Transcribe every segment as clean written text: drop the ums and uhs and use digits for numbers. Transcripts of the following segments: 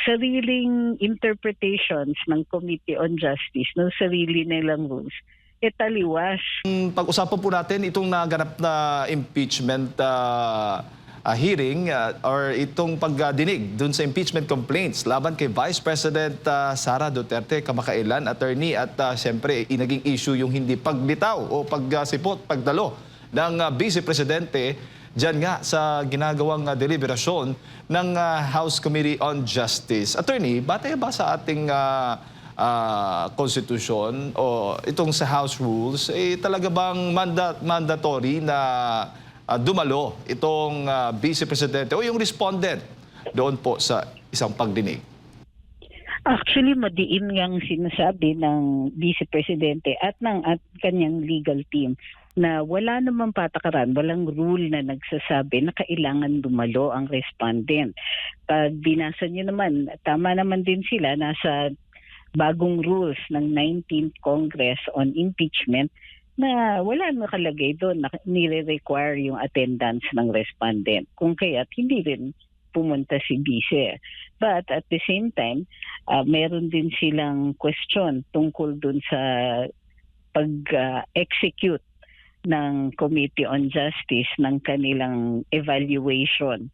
sariling interpretations ng Committee on Justice, ng sarili nilang rules, taliwas. Pag-usapan po natin itong naganap na impeachment hearing or itong pagdinig dun sa impeachment complaints laban kay Vice President Sara Duterte kamakailan, attorney, at siyempre naging issue yung hindi paglitaw o pagsipot, pagdalo ng Vice Presidente dyan nga sa ginagawang deliberasyon ng House Committee on Justice. Attorney, batay ba sa ating Constitution o itong sa House Rules, talaga bang mandatory na dumalo itong Vice Presidente o yung respondent doon po sa isang pagdinig? Actually, madiin ngang sinasabi ng Vice Presidente at kanyang legal team na wala namang patakaran, walang rule na nagsasabi na kailangan dumalo ang respondent. Pag binasa niyo naman, tama naman din sila, nasa bagong rules ng 19th Congress on impeachment na wala nakalagay doon na nire-require yung attendance ng respondent. Kung kaya't hindi rin pumunta si Vice. But at the same time, meron din silang question tungkol doon sa pag-execute ng Committee on Justice ng kanilang evaluation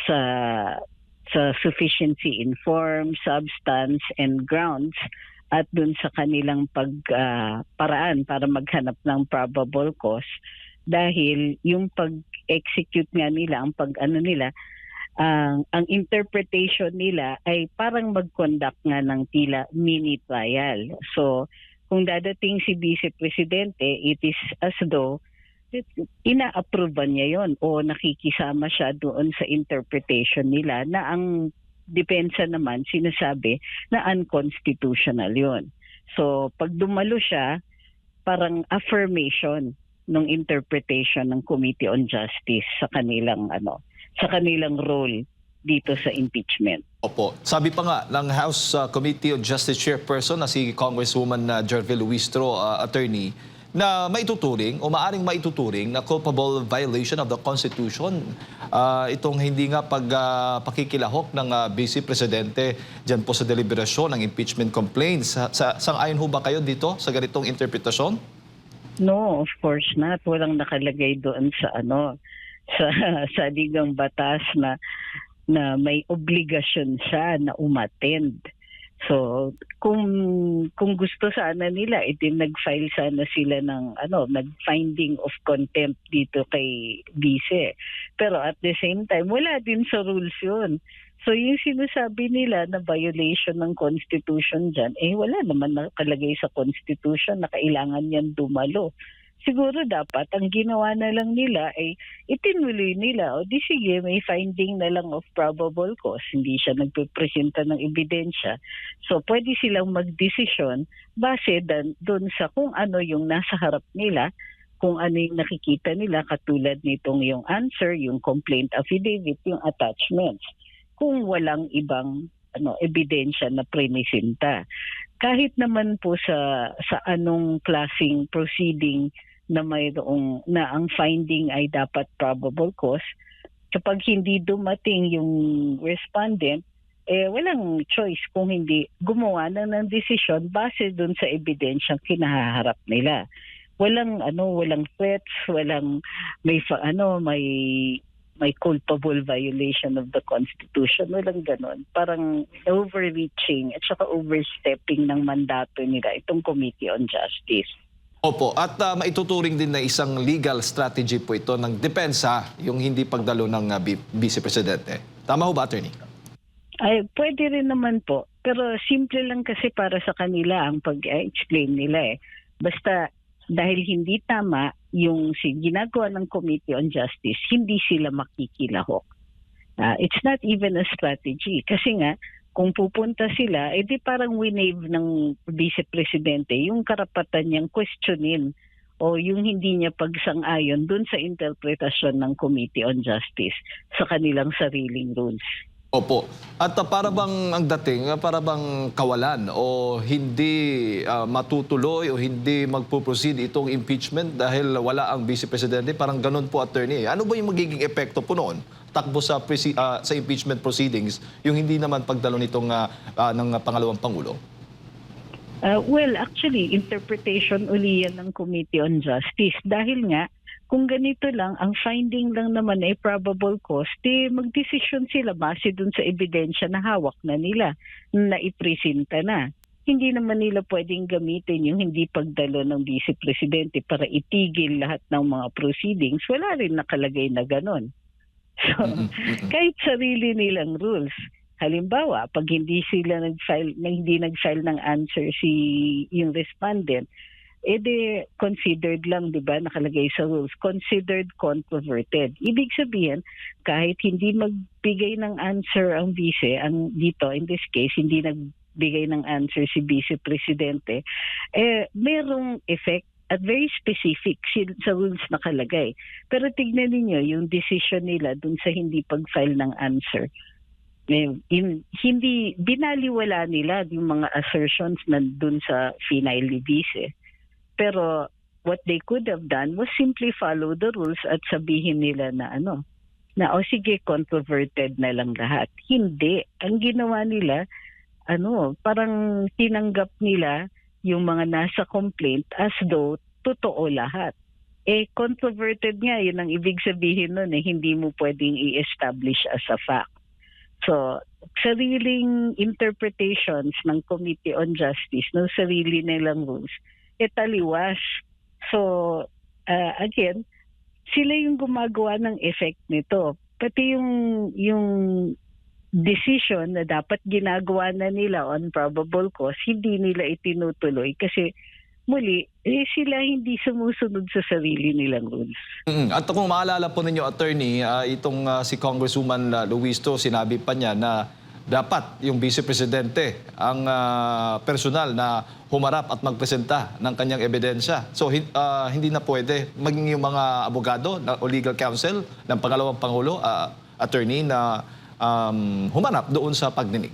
sa sufficiency in form, substance, and grounds at dun sa kanilang paraan para maghanap ng probable cause, dahil yung pag-execute nga nila, ang interpretation nila ay parang mag-conduct nga ng tila mini trial. So kung dadating si Vice Presidente, it is as though ina-approve niya yon o nakikisama siya doon sa interpretation nila na ang depensa naman sinasabi na unconstitutional yon. So pag dumalo siya, parang affirmation ng interpretation ng Committee on Justice sa kanilang role dito sa impeachment. Opo. Sabi pa nga ng House Committee on Justice Chairperson na si Congresswoman Jervil Luistro, attorney, na maituturing o maaring maituturing na culpable violation of the Constitution itong hindi nga pakikilahok ng Vice Presidente dyan po sa deliberasyon ng impeachment complaints. Sang-ayon ho ba kayo dito sa ganitong interpretasyon? No, of course not. Walang nakalagay doon sa sa ligang batas na may obligasyon siya na umattend. So, kung gusto sana nila, nag-file sana sila ng nag-finding of contempt dito kay Vice. Pero at the same time, wala din sa rules yun. So, yung sinasabi nila na violation ng Constitution dyan, wala naman nakalagay sa Constitution na kailangan yan dumalo. Siguro dapat ang ginawa na lang nila ay itinuloy nila, o di sige, may finding na lang of probable cause, hindi siya nagpipresenta ng ebidensya. So pwede silang magdesisyon base doon sa kung ano yung nasa harap nila, kung ano yung nakikita nila, katulad nitong yung answer, yung complaint affidavit, yung attachments, kung walang ibang ebidensya na prenisinta. Kahit naman po sa anong klaseng proceeding na mayroong na ang finding ay dapat probable cause, kapag hindi dumating yung respondent, walang choice kung hindi gumawa na ng desisyon base dun sa ebidensyang kinaharap nila. Walang threats, walang may culpable violation of the Constitution, walang ganon. Parang overreaching at saka overstepping ng mandato nila itong Committee on Justice. Opo, at maituturing din na isang legal strategy po ito ng depensa, yung hindi pagdalo ng Vice Presidente. Tama ho ba, attorney? Ay, pwede rin naman po. Pero simple lang kasi para sa kanila ang pag-explain nila. Basta dahil hindi tama yung ginagawa ng Committee on Justice, hindi sila makikilahok. It's not even a strategy. Kasi nga, kung pupunta sila, di parang winave ng Vice Presidente yung karapatan niyang questionin o yung hindi niya pagsang-ayon dun sa interpretasyon ng Committee on Justice sa kanilang sariling rules. Opo. At para bang ang dating, para bang kawalan o hindi matutuloy o hindi magpo-proceed itong impeachment dahil wala ang Vice Presidente? Parang ganun po, attorney. Ano ba yung magiging epekto po noon? Takbo sa impeachment proceedings, yung hindi naman pagdalo nitong ng pangalawang Pangulo? Well, actually, interpretation uli yan ng Committee on Justice. Dahil nga, kung ganito lang, ang finding lang naman ay probable cause, magdesisyon sila base dun sa ebidensya na hawak na nila, na ipresenta na. Hindi naman nila pwedeng gamitin yung hindi pagdalo ng Vice Presidente para itigil lahat ng mga proceedings. Wala rin nakalagay na ganon. So, kahit sarili nilang rules, halimbawa, pag hindi sila hindi nag-file ng answer yung respondent, considered lang, di ba, nakalagay sa rules, considered controverted. Ibig sabihin, kahit hindi magbigay ng answer ang vice, dito, in this case, hindi nagbigay ng answer si Vice Presidente, merong effect at very specific sa rules nakalagay. Pero tignan niyo yung decision nila dun sa hindi pag-file ng answer. Hindi binaliwala nila yung mga assertions na dun sa final ni Vice. Pero what they could have done was simply follow the rules at sabihin nila na sige, controverted na lang lahat. Hindi. Ang ginawa nila, parang tinanggap nila yung mga nasa complaint as though totoo lahat. Controverted nga, yun ang ibig sabihin nun, hindi mo pwedeng i-establish as a fact. So, sariling interpretations ng Committee on Justice, ng sarili nilang rules, taliwas. So, again, sila yung gumagawa ng effect nito. Pati yung decision na dapat ginagawa na nila on probable cause, hindi nila itinutuloy kasi muli, sila hindi sumusunod sa sarili nilang rules. At kung maalala po ninyo, attorney, itong si Congresswoman Luisto, sinabi pa niya na dapat yung Vice Presidente ang personal na humarap at magpresenta ng kanyang ebidensya. So hindi na pwede maging yung mga abogado o legal counsel ng pangalawang Pangulo, attorney, na humarap doon sa pagdinig.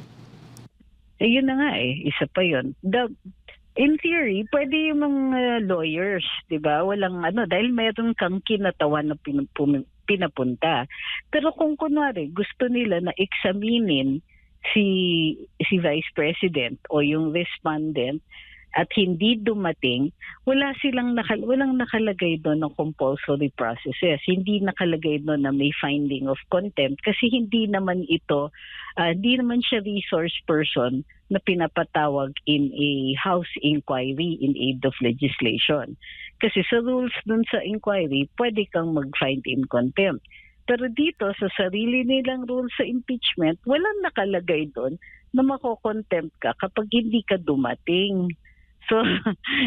Yun na nga isa pa yun. In theory, pwede yung mga lawyers, di ba? Walang dahil mayroon kang kinatawan na pinapunta. Pero kung kunwari, gusto nila na examinin si Vice President o yung respondent at hindi dumating, walang nakalagay doon ng compulsory processes. Hindi nakalagay doon na may finding of contempt kasi hindi naman siya resource person na pinapatawag in a House inquiry in aid of legislation. Kasi sa rules doon sa inquiry, pwede kang mag-find in contempt. Pero dito, sa sarili nilang rules sa impeachment, walang nakalagay doon na makokontempt ka kapag hindi ka dumating. So,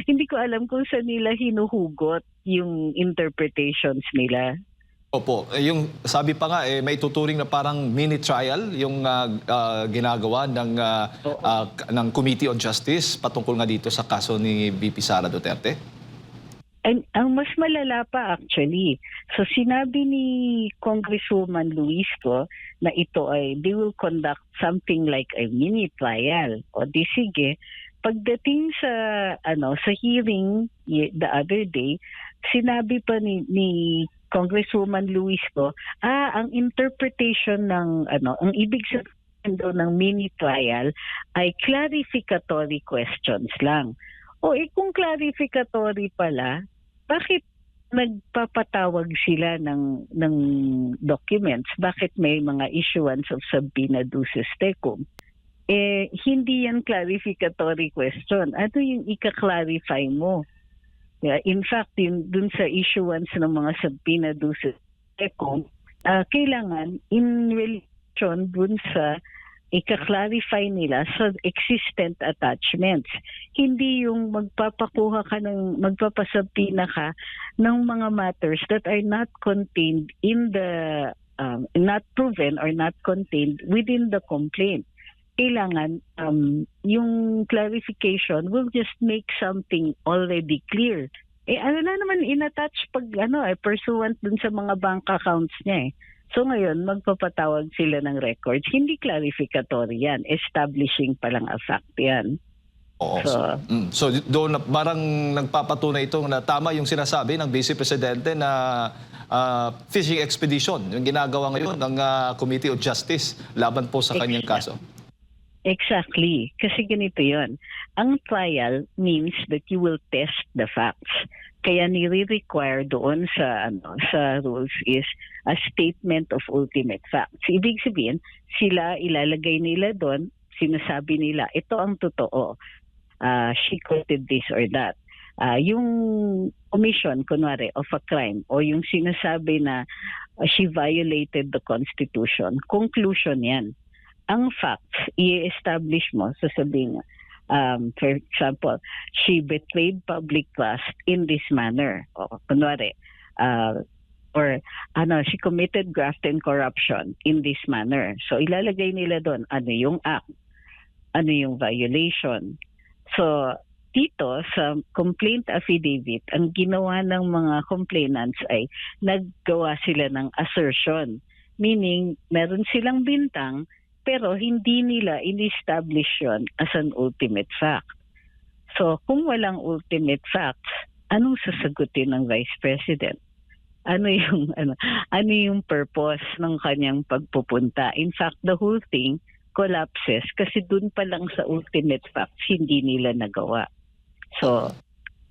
hindi ko alam kung saan nila hinuhugot yung interpretations nila. Opo, yung sabi pa nga may tuturing na parang mini trial yung ginagawa ng Committee on Justice patungkol nga dito sa kaso ni VP Sara Duterte. Ang mas malala pa actually. So sinabi ni Congresswoman Luisto na ito they will conduct something like a mini trial. O di sige, pagdating sa hearing the other day, sinabi pa ni Congresswoman Luisto, ang interpretation ng ang ibig sabihin daw ng mini trial ay clarificatory questions lang. Kung clarificatory pala, bakit nagpapatawag sila ng documents? Bakit may mga issuance of subpoena duces tecum? Hindi yan clarificatory question. Ano yung ika-clarify mo? In fact, dun sa issuance ng mga subpoena duces tecum, kailangan in relation dun sa ika-clarify nila sa existent attachments. Hindi yung magpapasubpoena ka ng mga matters that are not contained in the, not proven or not contained within the complaint. Kailangan yung clarification will just make something already clear. Ano na naman in-attach pag pursuant dun sa mga bank accounts niya So ngayon, magpapatawag sila ng records. Hindi clarificatory yan. Establishing pa lang a fact yan. Oo. So, So doon parang nagpapatunay ito na tama yung sinasabi ng Vice Presidente na fishing expedition, yung ginagawa ngayon ng Committee of Justice laban po sa kanyang kaso. exactly. Kasi ganito yon. Ang trial means that you will test the facts. Kaya nire-require doon sa rules is a statement of ultimate facts. Ibig sabihin, sila ilalagay nila doon, sinasabi nila, ito ang totoo. She committed this or that. Yung commission, kunwari, of a crime o yung sinasabi na she violated the Constitution, conclusion yan. Ang facts, i-establish mo, sasabihin for example, she betrayed public trust in this manner. O, kunwari, she committed graft and corruption in this manner. So, ilalagay nila doon, ano yung act, ano yung violation. So, dito sa complaint affidavit, ang ginawa ng mga complainants ay naggawa sila ng assertion. Meaning, meron silang bintang, pero hindi nila in-establish yun as an ultimate fact. So, kung walang ultimate facts, anong sasagutin ng Vice President? Ano yung purpose ng kanyang pagpupunta? In fact, the whole thing collapses kasi dun pa lang sa ultimate facts hindi nila nagawa. So,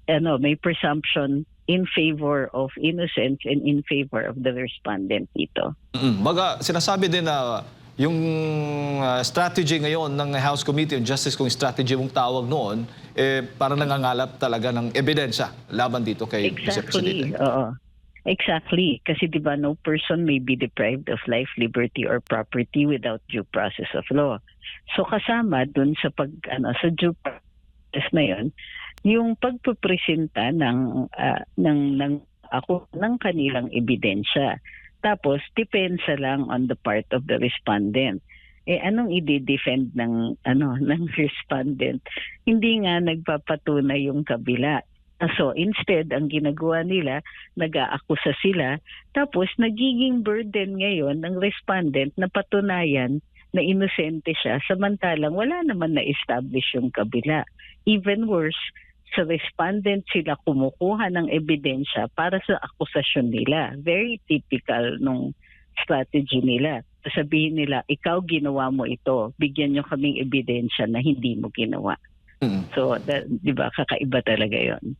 may presumption in favor of innocence and in favor of the respondent dito. Baga, sinasabi din na yung strategy ngayon ng House Committee on Justice, kung strategy mong tawag noon, parang nangangalap talaga ng ebidensya laban dito kay Vice Presidente. Oo. Exactly. Kasi di ba, no person may be deprived of life, liberty, or property without due process of law. So kasama dun sa sa due process na yun, yung pagpupresenta ng kanilang ebidensya. Tapos, depensa lang on the part of the respondent. Anong i-defend ng respondent? Hindi nga nagpapatunay yung kabila. So, instead, ang ginagawa nila, nag-aakusa sila, tapos nagiging burden ngayon ng respondent na patunayan na inosente siya, samantalang wala naman na-establish yung kabila. Even worse, sa respondent sila kumukuha ng ebidensya para sa akusasyon nila. Very typical nung strategy nila. Sabihin nila, ikaw ginawa mo ito, bigyan nyo kaming ebidensya na hindi mo ginawa. So, di ba, kakaiba talaga yon.